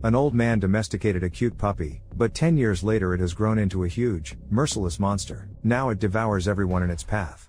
An old man domesticated a cute puppy, but 10 years later it has grown into a huge, merciless monster. Now it devours everyone in its path.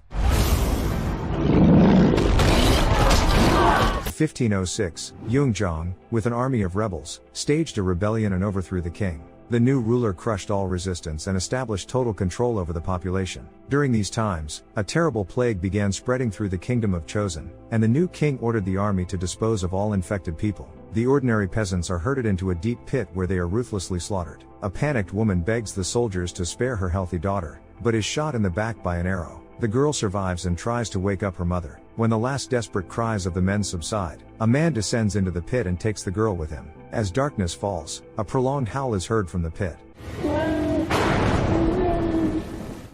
1506, Yungjong, with an army of rebels, staged a rebellion and overthrew the king. The new ruler crushed all resistance and established total control over the population. During these times, a terrible plague began spreading through the kingdom of Chosen, and the new king ordered the army to dispose of all infected people. The ordinary peasants are herded into a deep pit where they are ruthlessly slaughtered. A panicked woman begs the soldiers to spare her healthy daughter, but is shot in the back by an arrow. The girl survives and tries to wake up her mother. When the last desperate cries of the men subside, a man descends into the pit and takes the girl with him. As darkness falls, a prolonged howl is heard from the pit.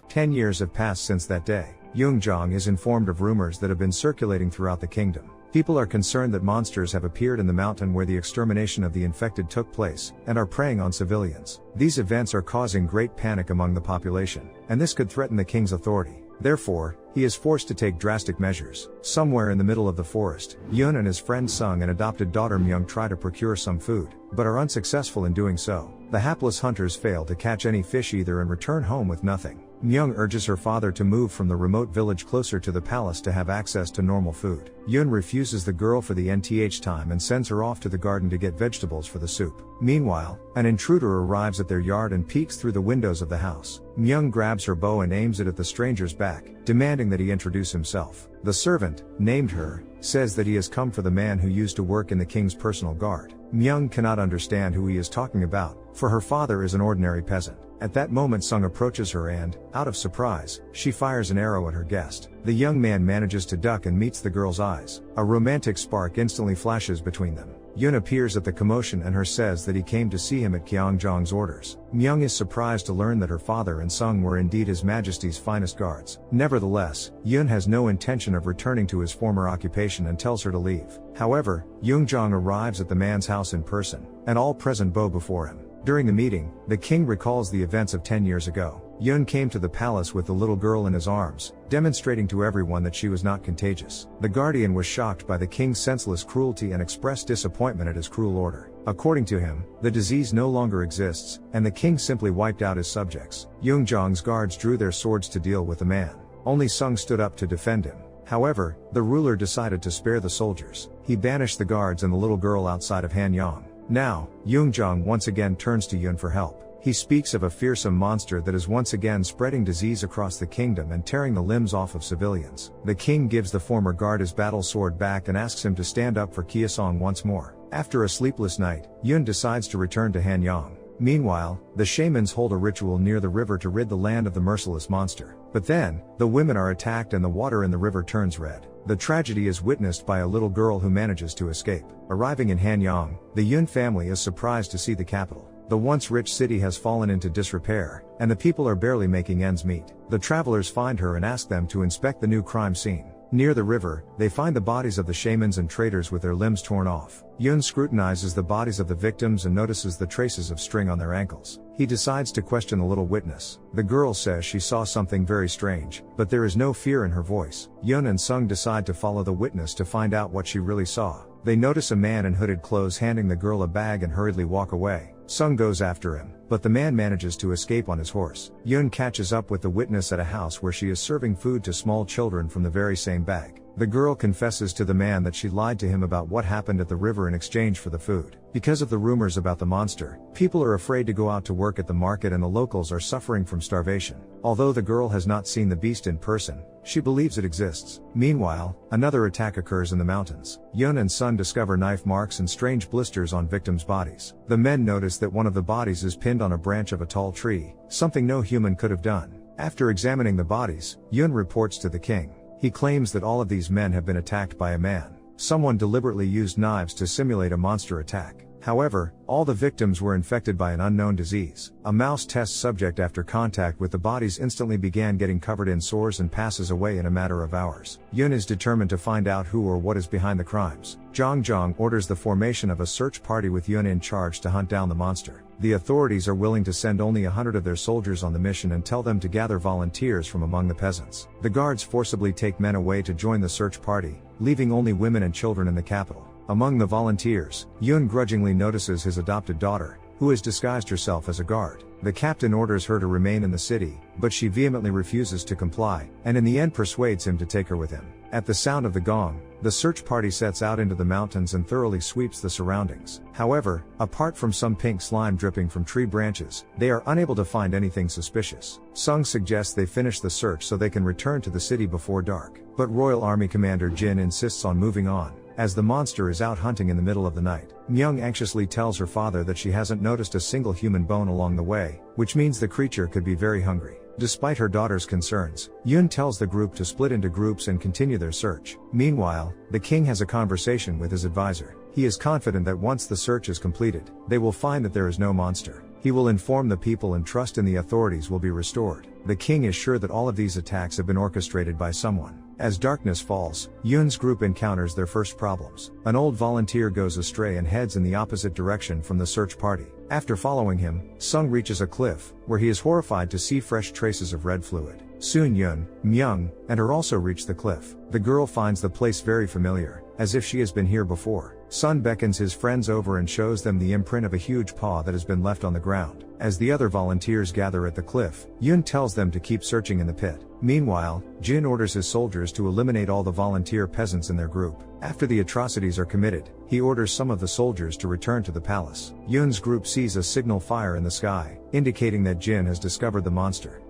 10 years have passed since that day. Yungjong is informed of rumors that have been circulating throughout the kingdom. People are concerned that monsters have appeared in the mountain where the extermination of the infected took place, and are preying on civilians. These events are causing great panic among the population, and this could threaten the king's authority. Therefore, he is forced to take drastic measures. Somewhere in the middle of the forest, Yun and his friend Sung and adopted daughter Myung try to procure some food, but are unsuccessful in doing so. The hapless hunters fail to catch any fish either and return home with nothing. Myung urges her father to move from the remote village closer to the palace to have access to normal food. Yun refuses the girl for the nth time and sends her off to the garden to get vegetables for the soup. Meanwhile, an intruder arrives at their yard and peeks through the windows of the house. Myung grabs her bow and aims it at the stranger's back, demanding that he introduce himself. The servant, named Her, says that he has come for the man who used to work in the king's personal guard. Myung cannot understand who he is talking about, for her father is an ordinary peasant. At that moment Sung approaches her and, out of surprise, she fires an arrow at her guest. The young man manages to duck and meets the girl's eyes. A romantic spark instantly flashes between them. Yun appears at the commotion and Her says that he came to see him at Kyongjong's orders. Myung is surprised to learn that her father and Sung were indeed His Majesty's finest guards. Nevertheless, Yun has no intention of returning to his former occupation and tells her to leave. However, Yungjong arrives at the man's house in person, and all present bow before him. During the meeting, the king recalls the events of 10 years ago. Yun came to the palace with the little girl in his arms, demonstrating to everyone that she was not contagious. The guardian was shocked by the king's senseless cruelty and expressed disappointment at his cruel order. According to him, the disease no longer exists, and the king simply wiped out his subjects. Yungjong's guards drew their swords to deal with the man. Only Sung stood up to defend him. However, the ruler decided to spare the soldiers. He banished the guards and the little girl outside of Hanyang. Now, Yungjong once again turns to Yun for help. He speaks of a fearsome monster that is once again spreading disease across the kingdom and tearing the limbs off of civilians. The king gives the former guard his battle sword back and asks him to stand up for Kyeosong once more. After a sleepless night, Yun decides to return to Hanyang. Meanwhile, the shamans hold a ritual near the river to rid the land of the merciless monster. But then, the women are attacked and the water in the river turns red. The tragedy is witnessed by a little girl who manages to escape. Arriving in Hanyang, the Yun family is surprised to see the capital. The once rich city has fallen into disrepair, and the people are barely making ends meet. The travelers find her and ask them to inspect the new crime scene. Near the river, they find the bodies of the shamans and traders with their limbs torn off. Yun scrutinizes the bodies of the victims and notices the traces of string on their ankles. He decides to question the little witness. The girl says she saw something very strange, but there is no fear in her voice. Yun and Sung decide to follow the witness to find out what she really saw. They notice a man in hooded clothes handing the girl a bag and hurriedly walk away. Sung goes after him, but the man manages to escape on his horse. Yun catches up with the witness at a house where she is serving food to small children from the very same bag. The girl confesses to the man that she lied to him about what happened at the river in exchange for the food. Because of the rumors about the monster, people are afraid to go out to work at the market and the locals are suffering from starvation. Although the girl has not seen the beast in person, she believes it exists. Meanwhile, another attack occurs in the mountains. Yun and Sun discover knife marks and strange blisters on victims' bodies. The men notice that one of the bodies is pinned on a branch of a tall tree, something no human could have done. After examining the bodies, Yun reports to the king. He claims that all of these men have been attacked by a man. Someone deliberately used knives to simulate a monster attack. However, all the victims were infected by an unknown disease. A mouse test subject after contact with the bodies instantly began getting covered in sores and passes away in a matter of hours. Yun is determined to find out who or what is behind the crimes. Zhang orders the formation of a search party with Yun in charge to hunt down the monster. The authorities are willing to send only 100 of their soldiers on the mission and tell them to gather volunteers from among the peasants. The guards forcibly take men away to join the search party, leaving only women and children in the capital. Among the volunteers, Yun grudgingly notices his adopted daughter, who has disguised herself as a guard. The captain orders her to remain in the city, but she vehemently refuses to comply, and in the end persuades him to take her with him. At the sound of the gong, the search party sets out into the mountains and thoroughly sweeps the surroundings. However, apart from some pink slime dripping from tree branches, they are unable to find anything suspicious. Sung suggests they finish the search so they can return to the city before dark, but Royal Army Commander Jin insists on moving on, as the monster is out hunting in the middle of the night. Myung anxiously tells her father that she hasn't noticed a single human bone along the way, which means the creature could be very hungry. Despite her daughter's concerns, Yun tells the group to split into groups and continue their search. Meanwhile, the king has a conversation with his advisor. He is confident that once the search is completed, they will find that there is no monster. He will inform the people and trust in the authorities will be restored. The king is sure that all of these attacks have been orchestrated by someone. As darkness falls, Yun's group encounters their first problems. An old volunteer goes astray and heads in the opposite direction from the search party. After following him, Sung reaches a cliff, where he is horrified to see fresh traces of red fluid. Soon Yun, Myung, and her also reach the cliff. The girl finds the place very familiar, as if she has been here before. Sun beckons his friends over and shows them the imprint of a huge paw that has been left on the ground. As the other volunteers gather at the cliff, Yun tells them to keep searching in the pit. Meanwhile, Jin orders his soldiers to eliminate all the volunteer peasants in their group. After the atrocities are committed, he orders some of the soldiers to return to the palace. Yun's group sees a signal fire in the sky, indicating that Jin has discovered the monster.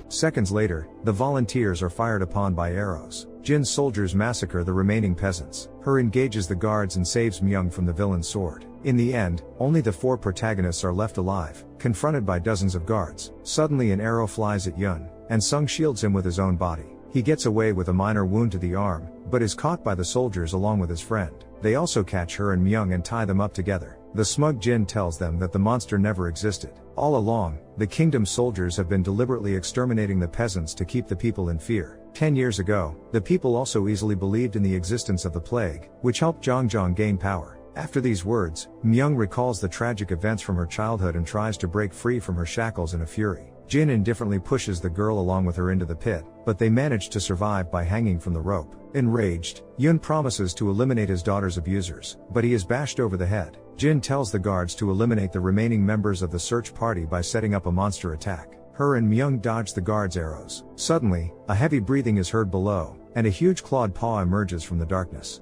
Seconds later, the volunteers are fired upon by arrows. Jin's soldiers massacre the remaining peasants. Her engages the guards and saves Myung from the villain's sword. In the end, only the 4 protagonists are left alive, confronted by dozens of guards. Suddenly an arrow flies at Yun, and Sung shields him with his own body. He gets away with a minor wound to the arm, but is caught by the soldiers along with his friend. They also catch her and Myung and tie them up together. The smug Jin tells them that the monster never existed. All along, the kingdom's soldiers have been deliberately exterminating the peasants to keep the people in fear. 10 years ago, the people also easily believed in the existence of the plague, which helped Zhang gain power. After these words, Myung recalls the tragic events from her childhood and tries to break free from her shackles in a fury. Jin indifferently pushes the girl along with her into the pit, but they manage to survive by hanging from the rope. Enraged, Yun promises to eliminate his daughter's abusers, but he is bashed over the head. Jin tells the guards to eliminate the remaining members of the search party by setting up a monster attack. Her and Myung dodge the guards' arrows. Suddenly, a heavy breathing is heard below, and a huge clawed paw emerges from the darkness.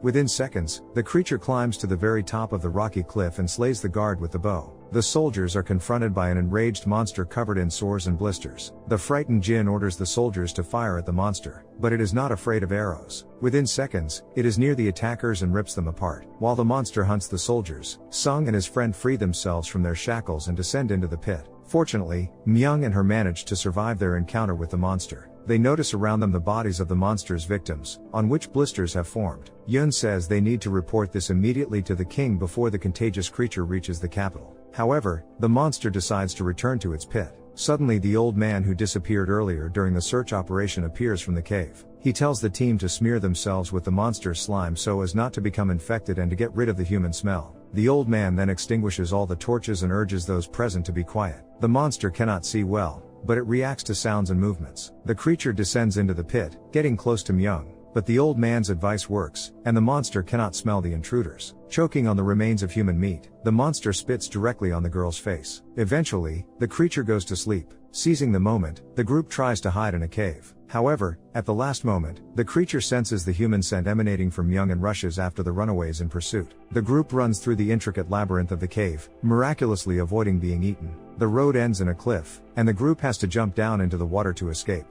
Within seconds, the creature climbs to the very top of the rocky cliff and slays the guard with the bow. The soldiers are confronted by an enraged monster covered in sores and blisters. The frightened Jin orders the soldiers to fire at the monster, but it is not afraid of arrows. Within seconds, it is near the attackers and rips them apart. While the monster hunts the soldiers, Sung and his friend free themselves from their shackles and descend into the pit. Fortunately, Myung and her manage to survive their encounter with the monster. They notice around them the bodies of the monster's victims, on which blisters have formed. Yun says they need to report this immediately to the king before the contagious creature reaches the capital. However, the monster decides to return to its pit. Suddenly the old man who disappeared earlier during the search operation appears from the cave. He tells the team to smear themselves with the monster's slime so as not to become infected and to get rid of the human smell. The old man then extinguishes all the torches and urges those present to be quiet. The monster cannot see well, but it reacts to sounds and movements. The creature descends into the pit, getting close to Myung, but the old man's advice works, and the monster cannot smell the intruders. Choking on the remains of human meat, the monster spits directly on the girl's face. Eventually, the creature goes to sleep. Seizing the moment, the group tries to hide in a cave. However, at the last moment, the creature senses the human scent emanating from Myung and rushes after the runaways in pursuit. The group runs through the intricate labyrinth of the cave, miraculously avoiding being eaten. The road ends in a cliff, and the group has to jump down into the water to escape.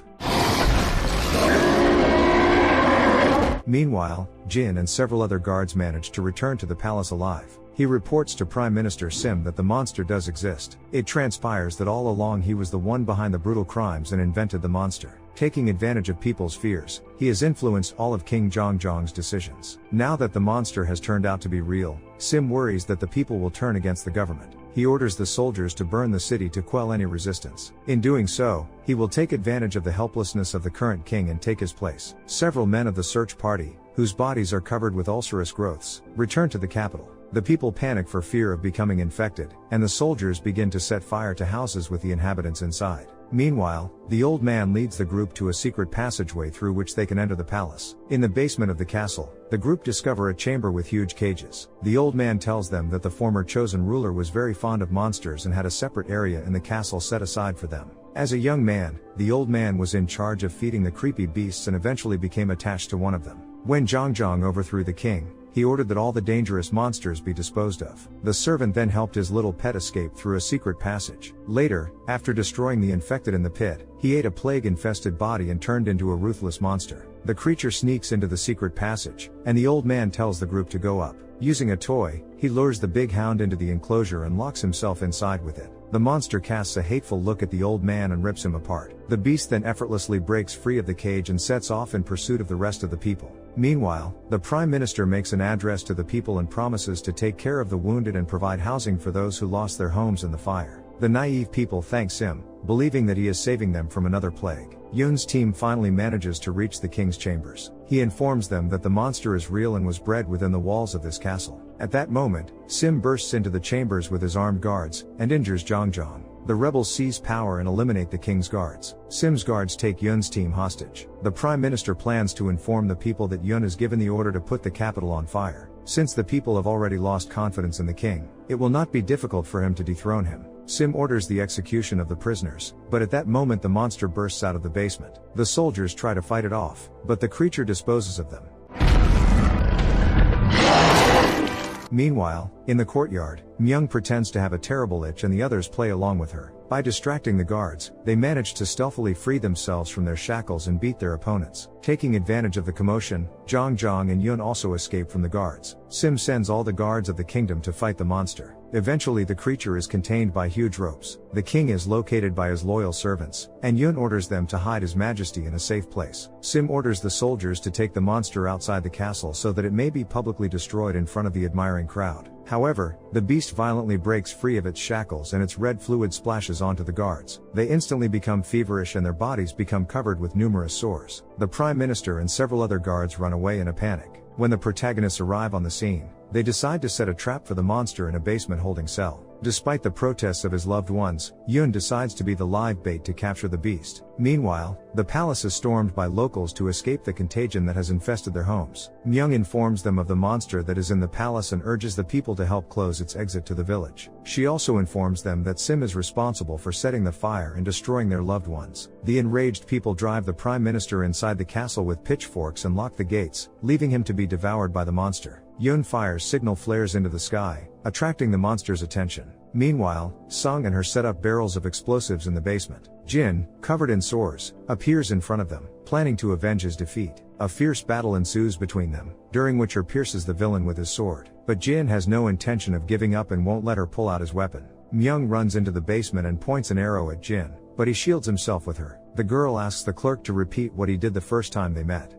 Meanwhile, Jin and several other guards manage to return to the palace alive. He reports to Prime Minister Sim that the monster does exist. It transpires that all along he was the one behind the brutal crimes and invented the monster. Taking advantage of people's fears, he has influenced all of King Zhang's decisions. Now that the monster has turned out to be real, Sim worries that the people will turn against the government. He orders the soldiers to burn the city to quell any resistance. In doing so, he will take advantage of the helplessness of the current king and take his place. Several men of the search party, whose bodies are covered with ulcerous growths, return to the capital. The people panic for fear of becoming infected, and the soldiers begin to set fire to houses with the inhabitants inside. Meanwhile, the old man leads the group to a secret passageway through which they can enter the palace. In the basement of the castle, the group discover a chamber with huge cages. The old man tells them that the former chosen ruler was very fond of monsters and had a separate area in the castle set aside for them. As a young man, the old man was in charge of feeding the creepy beasts and eventually became attached to one of them. When Zhang overthrew the king, he ordered that all the dangerous monsters be disposed of. The servant then helped his little pet escape through a secret passage. Later, after destroying the infected in the pit, he ate a plague-infested body and turned into a ruthless monster. The creature sneaks into the secret passage, and the old man tells the group to go up. Using a toy, he lures the big hound into the enclosure and locks himself inside with it. The monster casts a hateful look at the old man and rips him apart. The beast then effortlessly breaks free of the cage and sets off in pursuit of the rest of the people. Meanwhile, the Prime Minister makes an address to the people and promises to take care of the wounded and provide housing for those who lost their homes in the fire. The naive people thanks him, believing that he is saving them from another plague. Yun's team finally manages to reach the king's chambers. He informs them that the monster is real and was bred within the walls of this castle. At that moment, Sim bursts into the chambers with his armed guards, and injures Zhang. The rebels seize power and eliminate the king's guards. Sim's guards take Yun's team hostage. The Prime Minister plans to inform the people that Yun has given the order to put the capital on fire. Since the people have already lost confidence in the king, it will not be difficult for him to dethrone him. Sim orders the execution of the prisoners, but at that moment the monster bursts out of the basement. The soldiers try to fight it off, but the creature disposes of them. Meanwhile, in the courtyard, Myung pretends to have a terrible itch and the others play along with her. By distracting the guards, they manage to stealthily free themselves from their shackles and beat their opponents. Taking advantage of the commotion, Zhang and Yun also escape from the guards. Sim sends all the guards of the kingdom to fight the monster. Eventually the creature is contained by huge ropes. The king is located by his loyal servants, and Yun orders them to hide His Majesty in a safe place. Sim orders the soldiers to take the monster outside the castle so that it may be publicly destroyed in front of the admiring crowd. However, the beast violently breaks free of its shackles and its red fluid splashes onto the guards. They instantly become feverish and their bodies become covered with numerous sores. The Prime Minister and several other guards run away in a panic. When the protagonists arrive on the scene, they decide to set a trap for the monster in a basement holding cell. Despite the protests of his loved ones, Yun decides to be the live bait to capture the beast. Meanwhile, the palace is stormed by locals to escape the contagion that has infested their homes. Myung informs them of the monster that is in the palace and urges the people to help close its exit to the village. She also informs them that Sim is responsible for setting the fire and destroying their loved ones. The enraged people drive the Prime Minister inside the castle with pitchforks and lock the gates, leaving him to be devoured by the monster. Yun fires signal flares into the sky, attracting the monster's attention. Meanwhile, Sung and her set up barrels of explosives in the basement. Jin, covered in sores, appears in front of them, planning to avenge his defeat. A fierce battle ensues between them, during which her pierces the villain with his sword. But Jin has no intention of giving up and won't let her pull out his weapon. Myung runs into the basement and points an arrow at Jin, but he shields himself with her. The girl asks the clerk to repeat what he did the first time they met.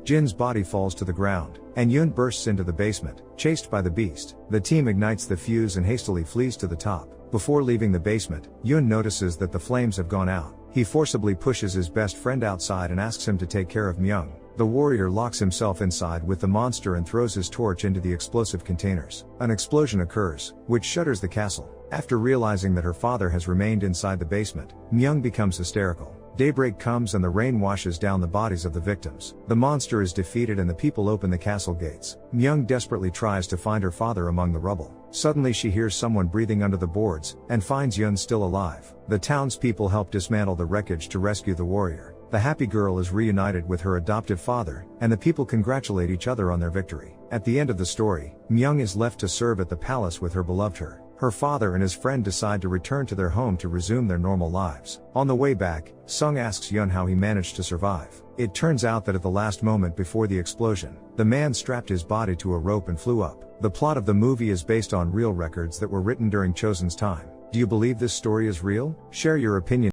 Jin's body falls to the ground, and Yun bursts into the basement, chased by the beast. The team ignites the fuse and hastily flees to the top. Before leaving the basement, Yun notices that the flames have gone out. He forcibly pushes his best friend outside and asks him to take care of Myung. The warrior locks himself inside with the monster and throws his torch into the explosive containers. An explosion occurs, which shatters the castle. After realizing that her father has remained inside the basement, Myung becomes hysterical. Daybreak comes and the rain washes down the bodies of the victims. The monster is defeated and the people open the castle gates. Myung desperately tries to find her father among the rubble. Suddenly she hears someone breathing under the boards, and finds Yun still alive. The townspeople help dismantle the wreckage to rescue the warrior. The happy girl is reunited with her adoptive father, and the people congratulate each other on their victory. At the end of the story, Myung is left to serve at the palace with her beloved her. Her father and his friend decide to return to their home to resume their normal lives. On the way back, Sung asks Yun how he managed to survive. It turns out that at the last moment before the explosion, the man strapped his body to a rope and flew up. The plot of the movie is based on real records that were written during Chosen's time. Do you believe this story is real? Share your opinion.